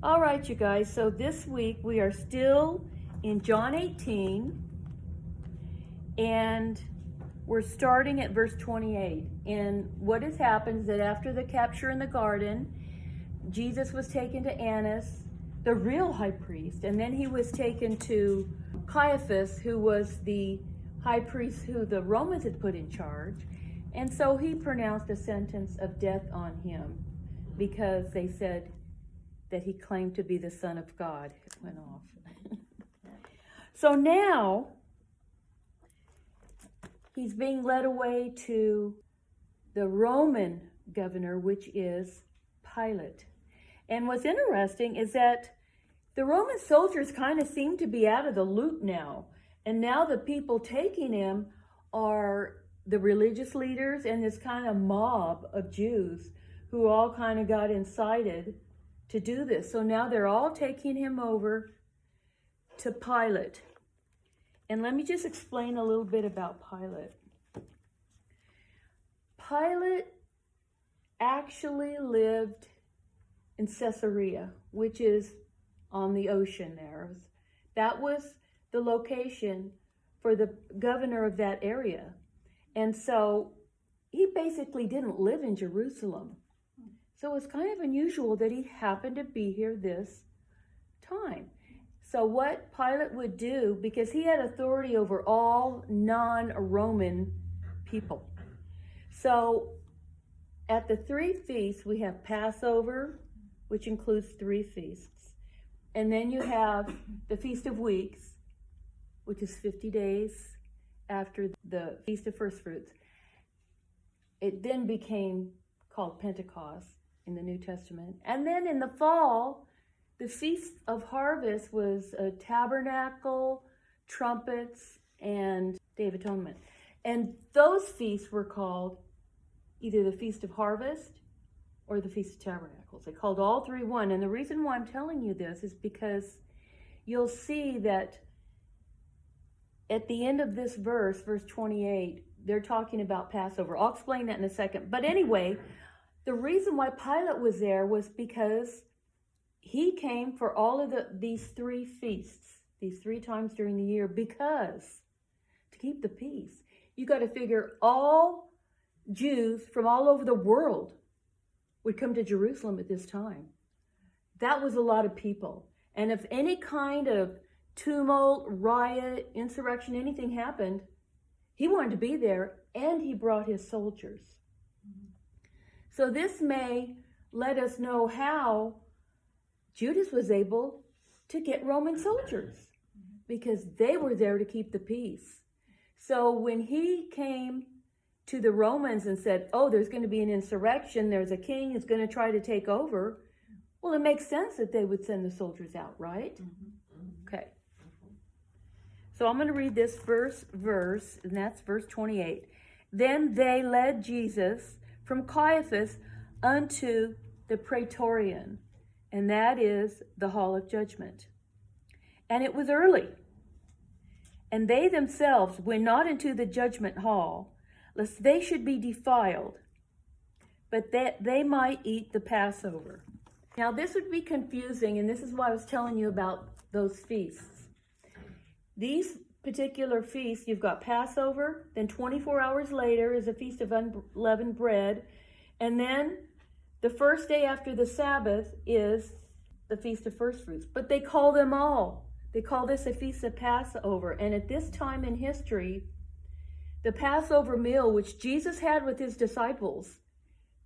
All right, you guys, so this week we are still in John 18, and we're starting at verse 28. And what has happened is that after the capture in the garden, Jesus was taken to Annas, the real high priest, and then he was taken to Caiaphas, who was the high priest who the Romans had put in charge. And so he pronounced a sentence of death on him because they said that he claimed to be the Son of God. It went off. So now he's being led away to the Roman governor, which is Pilate. And what's interesting is that the Roman soldiers kind of seem to be out of the loop now. And now the people taking him are the religious leaders and this kind of mob of Jews who all kind of got incited to do this. So now they're all taking him over to Pilate. And let me just explain a little bit about Pilate. Pilate actually lived in Caesarea, which is on the ocean there. That was the location for the governor of that area. And so he basically didn't live in Jerusalem. So it's kind of unusual that he happened to be here this time. So what Pilate would do, because he had authority over all non-Roman people. So at the three feasts, we have Passover, which includes 3 feasts. And then you have the Feast of Weeks, which is 50 days after the Feast of First Fruits. It then became called Pentecost in the New Testament. And then in the fall, the Feast of Harvest was a tabernacle, trumpets, and Day of Atonement. And those feasts were called either the Feast of Harvest or the Feast of Tabernacles. They called all 3 one. And the reason why I'm telling you this is because you'll see that at the end of this verse, verse 28, they're talking about Passover. I'll explain that in a second. But anyway, the reason why Pilate was there was because he came for all of these 3 feasts, these 3 times during the year, because to keep the peace, you got to figure all Jews from all over the world would come to Jerusalem at this time. That was a lot of people. And if any kind of tumult, riot, insurrection, anything happened, he wanted to be there, and he brought his soldiers. So this may let us know how Judas was able to get Roman soldiers, because they were there to keep the peace. So when he came to the Romans and said, oh, there's going to be an insurrection, there's a king who's going to try to take over, well, it makes sense that they would send the soldiers out, right? Okay. So I'm going to read this verse, and that's verse 28. Then they led Jesus from Caiaphas unto the Praetorian, and that is the hall of judgment. And it was early, and they themselves went not into the judgment hall, lest they should be defiled, but that they might eat the Passover. Now this would be confusing, and this is why I was telling you about those feasts. These particular feasts, you've got Passover, then 24 hours later is a Feast of Unleavened Bread, and then the first day after the Sabbath is the Feast of First Fruits. But they call them all. They call this a Feast of Passover. And at this time in history, the Passover meal, which Jesus had with his disciples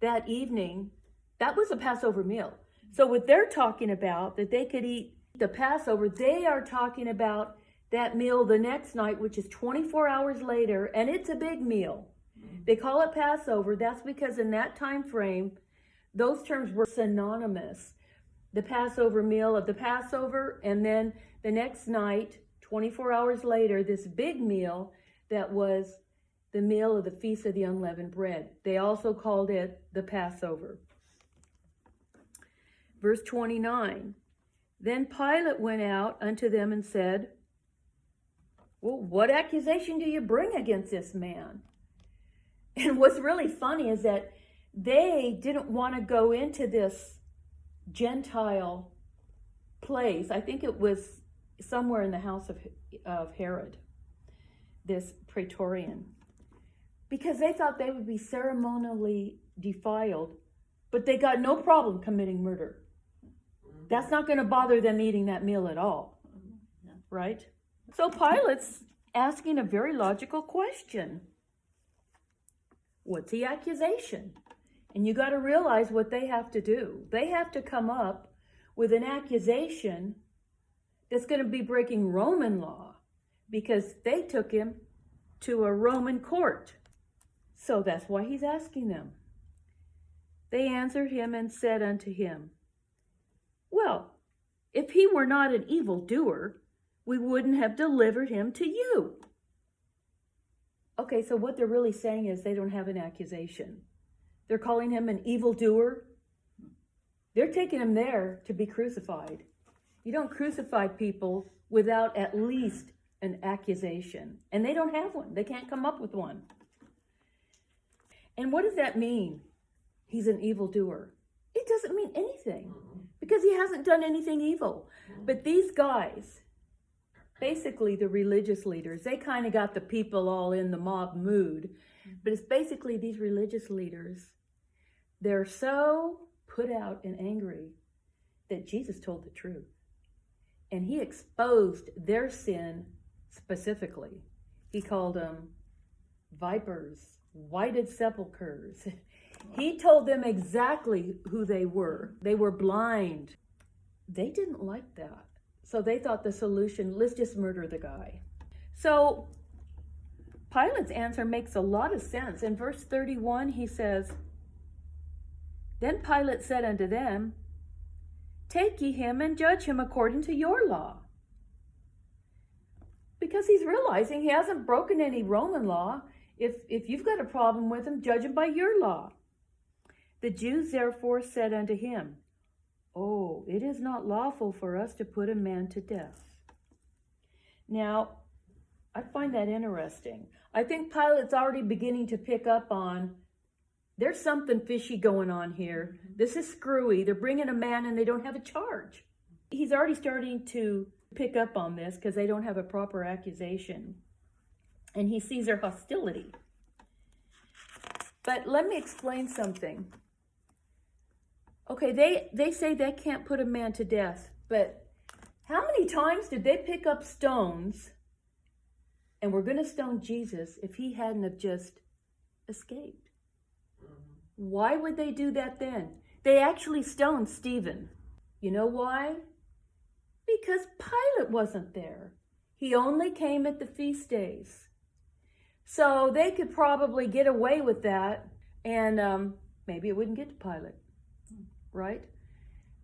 that evening, that was a Passover meal. So what they're talking about, that they could eat the Passover, they are talking about that meal the next night, which is 24 hours later, and it's a big meal. They call it Passover. That's because in that time frame, those terms were synonymous. The Passover meal of the Passover, and then the next night, 24 hours later, this big meal that was the meal of the Feast of the Unleavened Bread. They also called it the Passover. Verse 29, then Pilate went out unto them and said, well, what accusation do you bring against this man? And what's really funny is that they didn't want to go into this Gentile place. I think it was somewhere in the house of Herod, this praetorian, because they thought they would be ceremonially defiled, but they got no problem committing murder. That's not going to bother them eating that meal at all, right? So Pilate's asking a very logical question. What's the accusation? And you got to realize what they have to do. They have to come up with an accusation that's going to be breaking Roman law, because they took him to a Roman court. So that's why he's asking them. They answered him and said unto him, well, if he were not an evildoer, we wouldn't have delivered him to you. Okay, so what they're really saying is they don't have an accusation. They're calling him an evildoer. They're taking him there to be crucified. You don't crucify people without at least an accusation. And they don't have one. They can't come up with one. And what does that mean? He's an evildoer. It doesn't mean anything, because he hasn't done anything evil. But these guys, basically the religious leaders, they kind of got the people all in the mob mood. But it's basically these religious leaders, they're so put out and angry that Jesus told the truth. And he exposed their sin specifically. He called them vipers, whited sepulchres. He told them exactly who they were. They were blind. They didn't like that. So they thought the solution, let's just murder the guy. So Pilate's answer makes a lot of sense. In verse 31, he says, then Pilate said unto them, take ye him and judge him according to your law. Because he's realizing he hasn't broken any Roman law. If you've got a problem with him, judge him by your law. The Jews therefore said unto him, oh, it is not lawful for us to put a man to death. Now, I find that interesting. I think Pilate's already beginning to pick up on, there's something fishy going on here. This is screwy. They're bringing a man and they don't have a charge. He's already starting to pick up on this because they don't have a proper accusation. And he sees their hostility. But let me explain something. Okay, they say they can't put a man to death, but how many times did they pick up stones and were going to stone Jesus if he hadn't have just escaped? Why would they do that then? They actually stoned Stephen. You know why? Because Pilate wasn't there. He only came at the feast days. So they could probably get away with that, and maybe it wouldn't get to Pilate, right?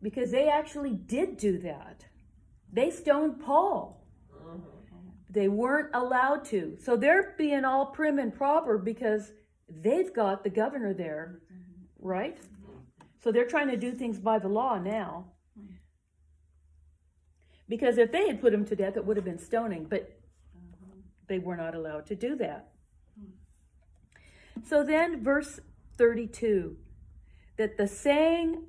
Because they actually did do that. They stoned Paul. They weren't allowed to. So they're being all prim and proper because they've got the governor there, right? So they're trying to do things by the law now. Because if they had put him to death, it would have been stoning, but they were not allowed to do that. So then verse 32, that the saying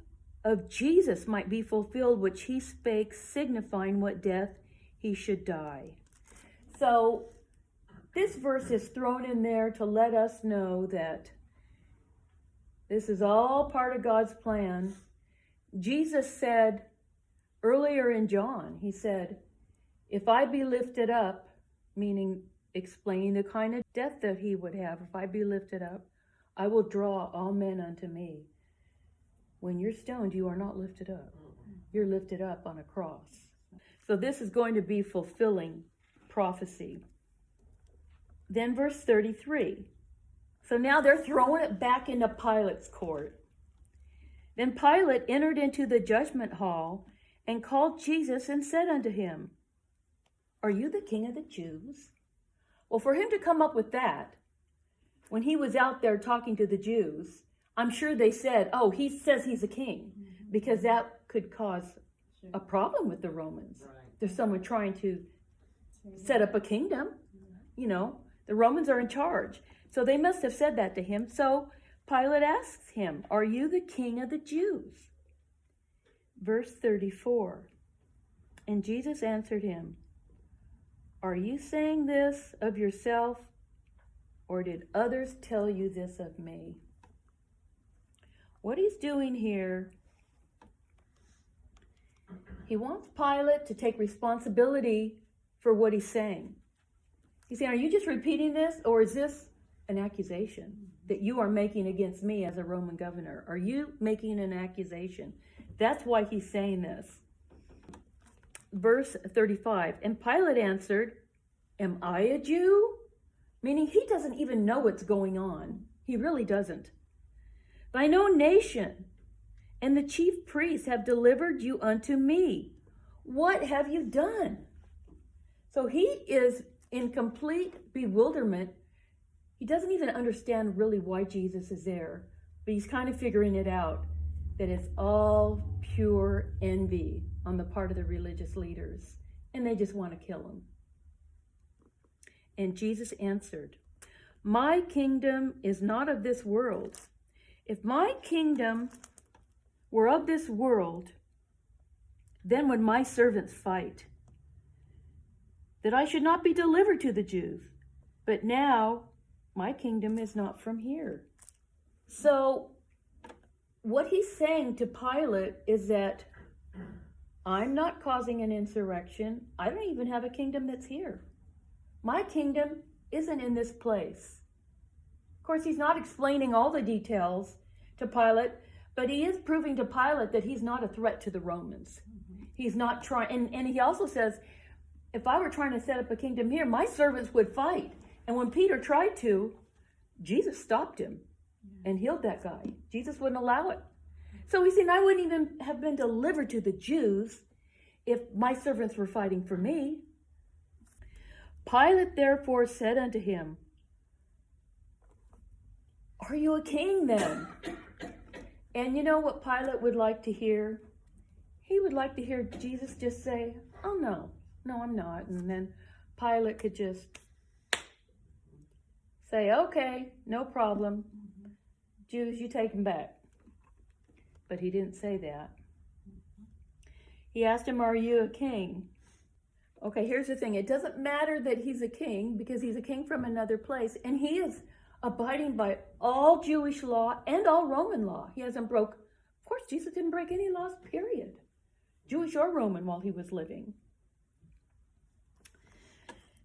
of Jesus might be fulfilled, which he spake, signifying what death he should die. So this verse is thrown in there to let us know that this is all part of God's plan. Jesus said earlier in John, he said, if I be lifted up, meaning explaining the kind of death that he would have, if I be lifted up, I will draw all men unto me. When you're stoned, you are not lifted up. You're lifted up on a cross. So this is going to be fulfilling prophecy. Then verse 33. So now they're throwing it back into Pilate's court. Then Pilate entered into the judgment hall and called Jesus and said unto him, are you the king of the Jews? Well, for him to come up with that, when he was out there talking to the Jews, I'm sure they said, oh, he says he's a king, because that could cause a problem with the Romans. Right. There's someone trying to set up a kingdom. You know, the Romans are in charge. So they must have said that to him. So Pilate asks him, are you the king of the Jews? Verse 34. And Jesus answered him, "Are you saying this of yourself, or did others tell you this of me?" What he's doing here, he wants Pilate to take responsibility for what he's saying. He's saying, are you just repeating this, or is this an accusation that you are making against me as a Roman governor? Are you making an accusation? That's why he's saying this. Verse 35, and Pilate answered, "Am I a Jew?" Meaning he doesn't even know what's going on. He really doesn't. "Thine own nation and the chief priests have delivered you unto me. What have you done?" So he is in complete bewilderment. He doesn't even understand really why Jesus is there, but he's kind of figuring it out, that it's all pure envy on the part of the religious leaders, and they just want to kill him. And Jesus answered, "My kingdom is not of this world. If my kingdom were of this world, then would my servants fight, that I should not be delivered to the Jews. But now my kingdom is not from here." So what he's saying to Pilate is that I'm not causing an insurrection. I don't even have a kingdom that's here. My kingdom isn't in this place. Of course, he's not explaining all the details to Pilate, but he is proving to Pilate that he's not a threat to the Romans. He's not trying, and he also says, if I were trying to set up a kingdom here, my servants would fight. And when Peter tried to, Jesus stopped him and healed that guy. Jesus wouldn't allow it. So he's saying, I wouldn't even have been delivered to the Jews if my servants were fighting for me. Pilate therefore said unto him, "Are you a king then?" And you know what Pilate would like to hear? He would like to hear Jesus just say, "Oh no, I'm not." And then Pilate could just say, "Okay, no problem. Jews, you take him back." But he didn't say that. He asked him, "Are you a king?" Okay, here's the thing. It doesn't matter that he's a king, because he's a king from another place, and he is abiding by all Jewish law and all Roman law. He hasn't broke. Of course, Jesus didn't break any laws, period, Jewish or Roman, while he was living.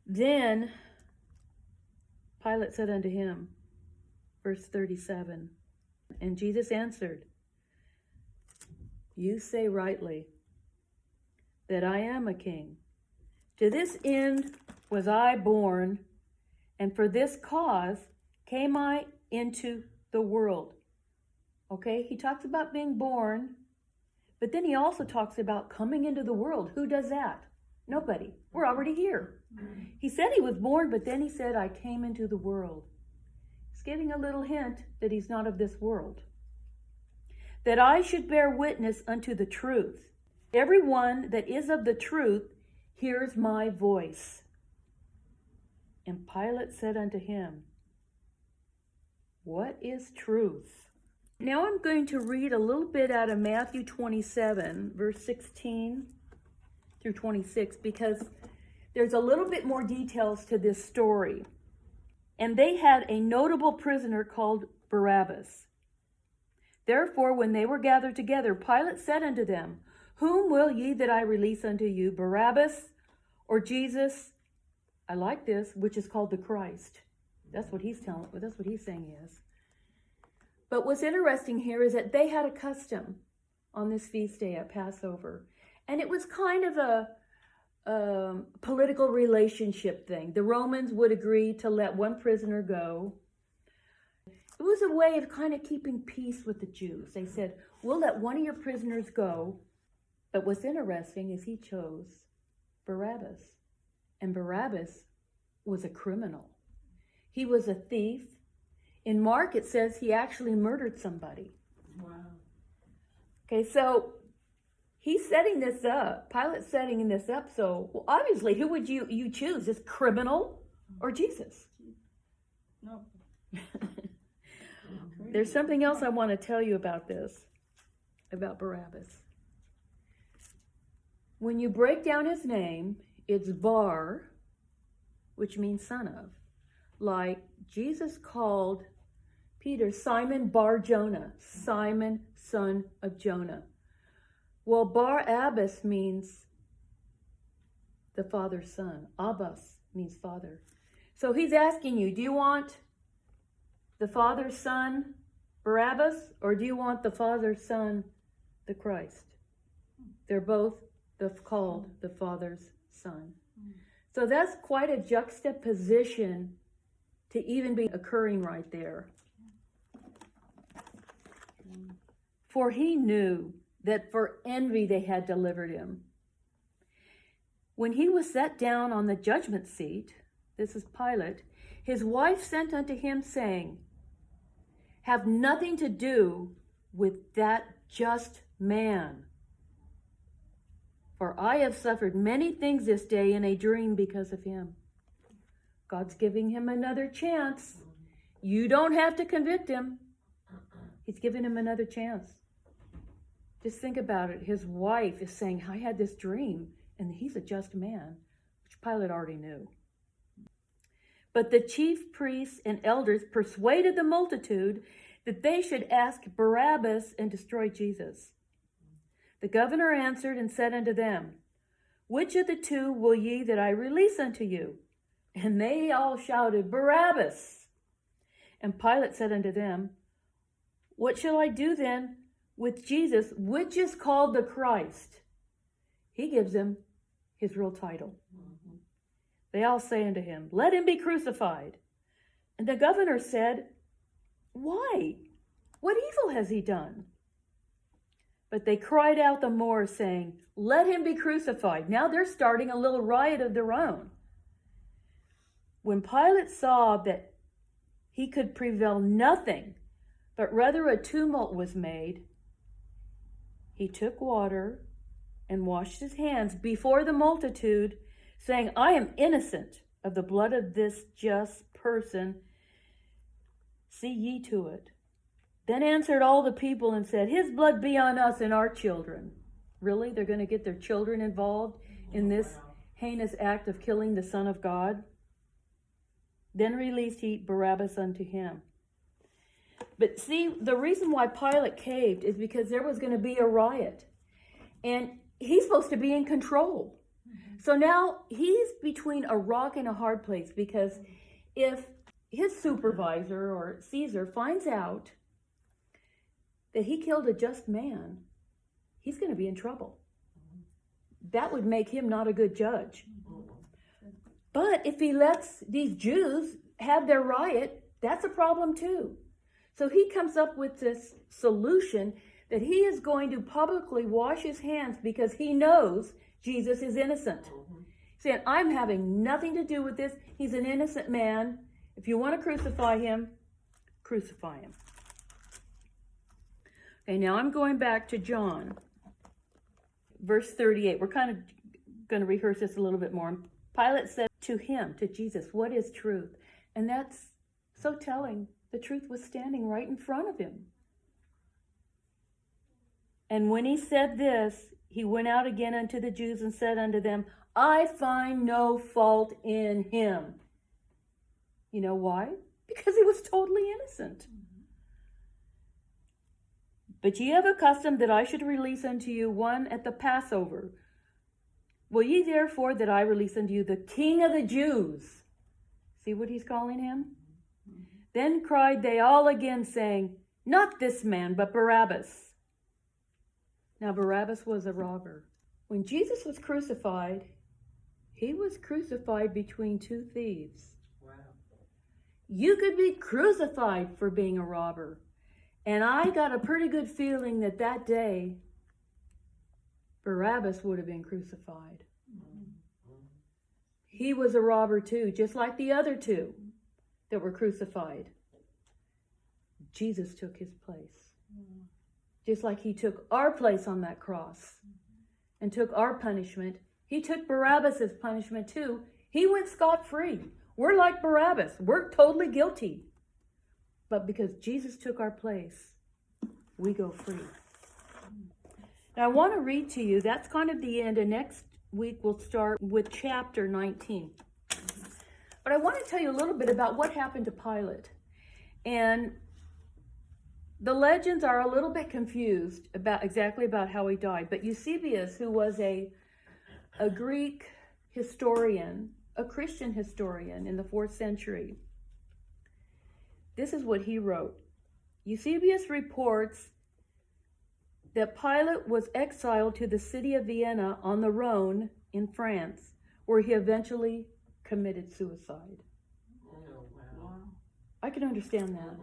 Then Pilate said unto him, verse 37, and Jesus answered, "You say rightly that I am a king. To this end was I born, and for this cause came I into the world." Okay, he talks about being born, but then he also talks about coming into the world. Who does that? Nobody. We're already here. He said he was born, but then he said, "I came into the world." He's giving a little hint that he's not of this world. "That I should bear witness unto the truth. Everyone that is of the truth hears my voice." And Pilate said unto him, "What is truth?" Now I'm going to read a little bit out of Matthew 27, verse 16 through 26, because there's a little bit more details to this story. "And they had a notable prisoner called Barabbas. Therefore, when they were gathered together, Pilate said unto them, Whom will ye that I release unto you, Barabbas or Jesus?" I like this, which is called the Christ. That's what he's saying he is. But what's interesting here is that they had a custom on this feast day at Passover. And it was kind of a political relationship thing. The Romans would agree to let one prisoner go. It was a way of kind of keeping peace with the Jews. They said, "We'll let one of your prisoners go." But what's interesting is he chose Barabbas. And Barabbas was a criminal. He was a thief. In Mark, it says he actually murdered somebody. Wow. Okay, so he's setting this up. Pilate's setting this up. So, well, obviously, who would you choose? This criminal or Jesus? No. There's something else I want to tell you about this, about Barabbas. When you break down his name, it's Bar, which means son of. Like Jesus called Peter Simon Bar Jonah, Simon, son of Jonah. Well, Barabbas means the father's son. Abbas means father. So he's asking you, do you want the father's son, Barabbas, or do you want the father's son, the Christ? They're both called the father's son. So that's quite a juxtaposition to even be occurring right there. For he knew that for envy they had delivered him. When he was set down on the judgment seat, this is Pilate, his wife sent unto him, saying, have nothing to do with that just man. For I have suffered many things this day in a dream because of him. God's giving him another chance. You don't have to convict him. He's giving him another chance. Just think about it. His wife is saying, I had this dream, and he's a just man, which Pilate already knew. But the chief priests and elders persuaded the multitude that they should ask Barabbas and destroy Jesus. The governor answered and said unto them, which of the two will ye that I release unto you? And they all shouted, Barabbas. And Pilate said unto them, what shall I do then with Jesus, which is called the Christ? He gives him his real title. They all say unto him, let him be crucified. And the governor said, why? What evil has he done? But they cried out the more, saying, let him be crucified. Now they're starting a little riot of their own. When Pilate saw that he could prevail nothing, but rather a tumult was made, he took water and washed his hands before the multitude, saying, I am innocent of the blood of this just person. See ye to it. Then answered all the people and said, his blood be on us and our children. Really? They're going to get their children involved in this heinous act of killing the Son of God? Then released he Barabbas unto him. But see, the reason why Pilate caved is because there was going to be a riot. And he's supposed to be in control. So now he's between a rock and a hard place, because if his supervisor or Caesar finds out that he killed a just man, he's going to be in trouble. That would make him not a good judge. But if he lets these Jews have their riot, that's a problem too. So he comes up with this solution that he is going to publicly wash his hands because he knows Jesus is innocent. Saying, I'm having nothing to do with this. He's an innocent man. If you want to crucify him, crucify him. Okay, now I'm going back to John, verse 38. We're kind of going to rehearse this a little bit more. Pilate said to him, to Jesus, what is truth? And that's so telling. The truth was standing right in front of him. And when he said this, he went out again unto the Jews and said unto them, I find no fault in him. You know why? Because he was totally innocent. But ye have a custom that I should release unto you one at the Passover. Will ye therefore that I release unto you the King of the Jews? See what he's calling him? Then cried they all again, saying, not this man, but Barabbas. Now Barabbas was a robber. When Jesus was crucified, he was crucified between two thieves. Wow. You could be crucified for being a robber. And I got a pretty good feeling that that day, Barabbas would have been crucified. He was a robber too, just like the other two that were crucified. Jesus took his place. Just like he took our place on that cross and took our punishment. He took Barabbas' punishment too. He went scot-free. We're like Barabbas. We're totally guilty. But because Jesus took our place, we go free. And I want to read to you, that's kind of the end, and next week we'll start with chapter 19. But I want to tell you a little bit about what happened to Pilate. And the legends are a little bit confused about how he died. But Eusebius, who was a Greek historian, a Christian historian in the 4th century, this is what he wrote. Eusebius reports that Pilate was exiled to the city of Vienna on the Rhone in France, where he eventually committed suicide. Oh, wow. I can understand that.